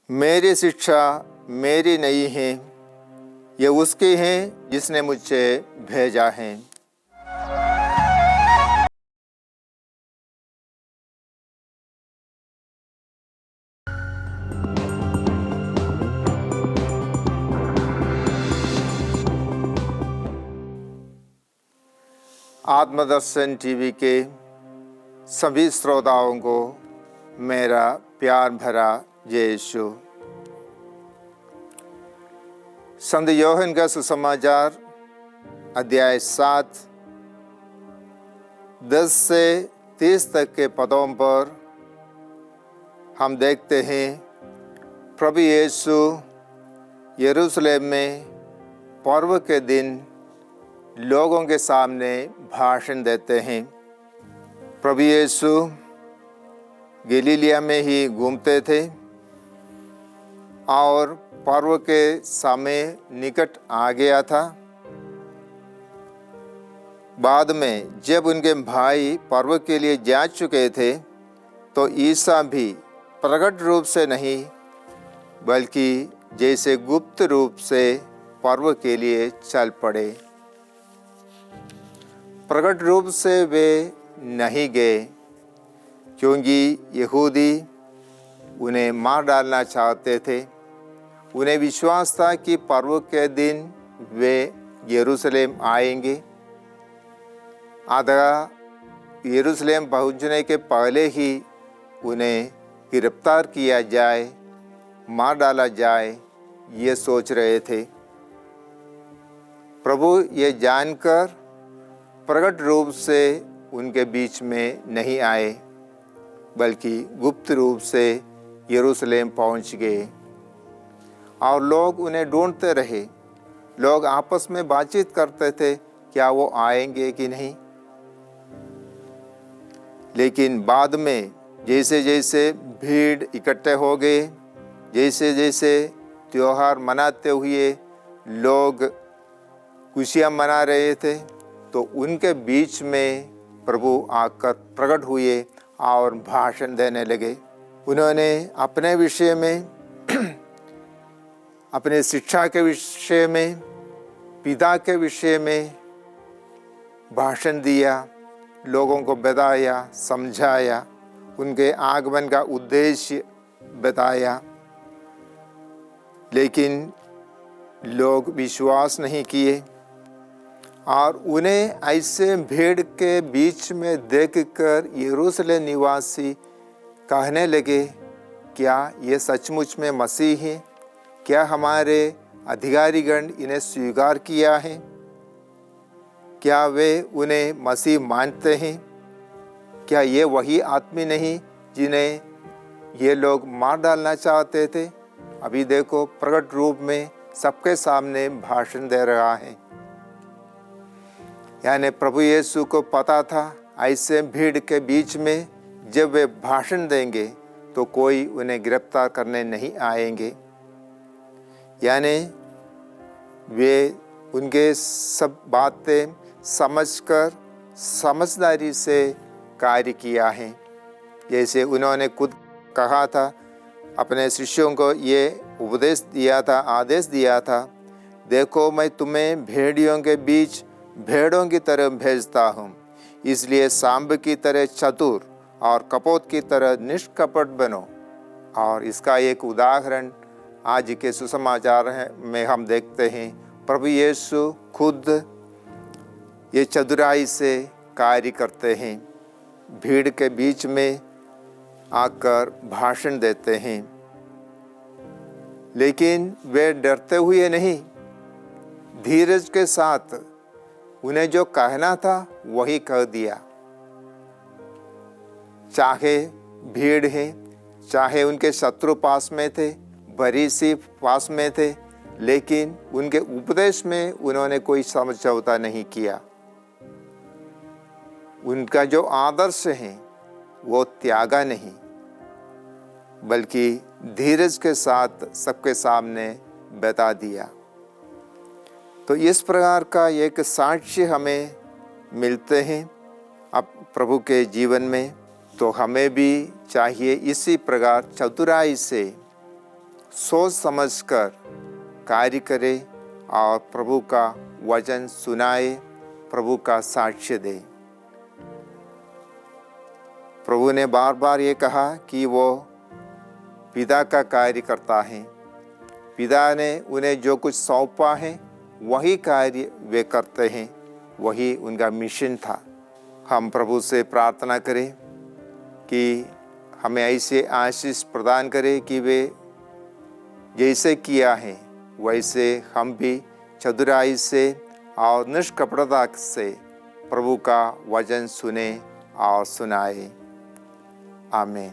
मेरी शिक्षा मेरी नहीं है, ये उसकी है जिसने मुझे भेजा है। आत्मदर्शन टीवी के सभी श्रोताओं को मेरा प्यार भरा जय यीशु। संत योहन का सुसमाचार अध्याय 7 10 से 30 तक के पदों पर हम देखते हैं प्रभु यीशु यरूशलेम में पर्व के दिन लोगों के सामने भाषण देते हैं। प्रभु यीशु गलीलिया में ही घूमते थे और पर्व के समय निकट आ गया था। बाद में जब उनके भाई पर्व के लिए जा चुके थे तो ईसा भी प्रकट रूप से नहीं बल्कि जैसे गुप्त रूप से पर्व के लिए चल पड़े। प्रकट रूप से वे नहीं गए क्योंकि यहूदी उन्हें मार डालना चाहते थे। उन्हें विश्वास था कि पर्व के दिन वे यरूशलेम आएंगे। आधा यरूशलेम पहुंचने के पहले ही उन्हें गिरफ्तार किया जाए, मार डाला जाए, ये सोच रहे थे। प्रभु ये जानकर प्रकट रूप से उनके बीच में नहीं आए बल्कि गुप्त रूप से यरूशलेम पहुंच गए और लोग उन्हें ढूंढते रहे। लोग आपस में बातचीत करते थे क्या वो आएंगे कि नहीं। लेकिन बाद में जैसे जैसे भीड़ इकट्ठे हो गए, जैसे जैसे त्योहार मनाते हुए लोग खुशियाँ मना रहे थे तो उनके बीच में प्रभु आकर प्रकट हुए और भाषण देने लगे। उन्होंने अपने विषय में, अपने शिक्षा के विषय में, पिता के विषय में भाषण दिया, लोगों को बताया, समझाया, उनके आगमन का उद्देश्य बताया। लेकिन लोग विश्वास नहीं किए और उन्हें ऐसे भीड़ के बीच में देखकर यरूशलेम निवासी कहने लगे क्या ये सचमुच में मसीह है? क्या हमारे अधिकारीगण इन्हें स्वीकार किया है? क्या वे उन्हें मसीह मानते हैं? क्या ये वही आदमी नहीं जिन्हें ये लोग मार डालना चाहते थे? अभी देखो प्रकट रूप में सबके सामने भाषण दे रहा है। यानी प्रभु यीशु को पता था ऐसे भीड़ के बीच में जब वे भाषण देंगे तो कोई उन्हें गिरफ्तार करने नहीं आएंगे। यानी वे उनके सब बातें समझकर समझदारी से कार्य किया है। जैसे उन्होंने खुद कहा था, अपने शिष्यों को ये उपदेश दिया था, आदेश दिया था, देखो मैं तुम्हें भेड़ियों के बीच भेड़ों की तरह भेजता हूँ, इसलिए सांब की तरह चतुर और कपोत की तरह निष्कपट बनो। और इसका एक उदाहरण आज के सुसमाचार में हम देखते हैं। प्रभु यीशु खुद ये चतुराई से कार्य करते हैं, भीड़ के बीच में आकर भाषण देते हैं। लेकिन वे डरते हुए नहीं, धीरज के साथ उन्हें जो कहना था वही कह दिया। चाहे भीड़ है, चाहे उनके शत्रु पास में थे, फरीसी पास में थे, लेकिन उनके उपदेश में उन्होंने कोई समझौता नहीं किया। उनका जो आदर्श है वो त्यागा नहीं बल्कि धीरज के साथ सबके सामने बता दिया। तो इस प्रकार का एक साक्ष्य हमें मिलते हैं अब प्रभु के जीवन में। तो हमें भी चाहिए इसी प्रकार चतुराई से सोच समझकर कार्य करे और प्रभु का वचन सुनाए, प्रभु का साक्ष्य दे। प्रभु ने बार बार ये कहा कि वो पिता का कार्य करता है। पिता ने उन्हें जो कुछ सौंपा है वही कार्य वे करते हैं, वही उनका मिशन था। हम प्रभु से प्रार्थना करें कि हमें ऐसे आशीष प्रदान करें कि वे जैसे किया है वैसे हम भी चतुराई से और निष्कपटता से प्रभु का वचन सुने और सुनाए। आमीन।